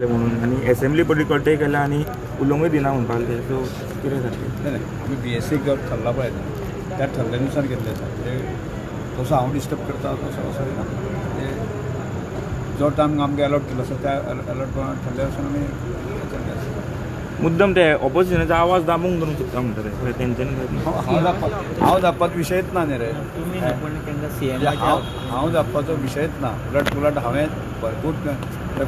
म्हणून आणि असेंब्ली बरी कळटे केला आणि उलोवंकूय दिना म्हणपाक लागले. सो कितें जातलें? नाही आम्ही BSc ठरला पाहिजे त्या ठरल्यानुसार घेतले म्हणजे तसं हांव डिस्टर्ब करता तसं असं ना म्हणजे जो टायम आमगे अलॉट केलो आसा त्या अलॉट ठरल्या वचून आमी मुद्दम ते ऑपोजिशनाचो आवाज दाबून करूंक सोदता म्हणटा ते तेंच्यांनी हांव दाबपाचो विशयच ना न्ही रे हांव दाबपाचो विशयच ना उलट हांवें भरपूर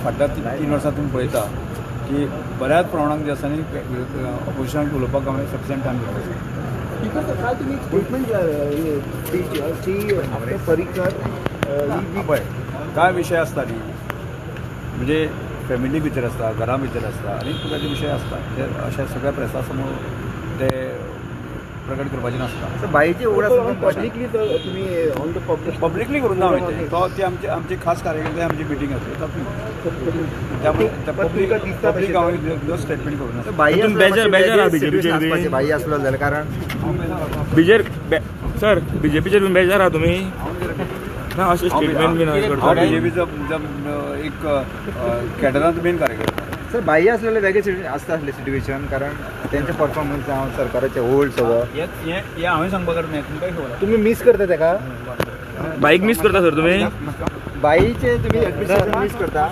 फाटल्या 3 वर्सां पळयता की बऱ्याच प्रमाणात जे आसा न्ही ऑपोजिशनाक उलोवपाक हांवें सफिशियंट टायम दिलो काय तुम्ही स्टेटमेंट पळय काय विशय आसता न्ही म्हणजे फॅमिली भितर आसता घरा भितर आसता आनी प्रकारचे विशय आसता ते अशा सगळ्या प्रेसा समोर ते प्रकट करपाचें नासता. बाईचे पब्लिकली तुम्ही ऑन द पब्लिकली करून ना हांवें तो ती आमची खास कार्यकर्ते आमची मिटींग आसली तातूंत त्यामुळे पब्लीक हांवें स्टेटमेंट करून बेजार आहा बीजेपीचेर बाई असलो जाल्यार कारण सर बीजेपीचेर बीन बेजार आहा तुमी ना अशें स्टेटमेंट बीन करता बीजेपीचो एक कॅडरांत मेन कार्यकर्ता. सर बाई असलेले वेगळे आसता आसले सिच्युएशन कारण त्यांचे परफॉर्मन्स जावं सरकाराचे होल्ड सगळं हे हांवें सांगपाक करता तुमकां खबर तुम्ही मिस करता तेका बाईक मिस करता सर तुमी बाईचे तुम्ही मिस करता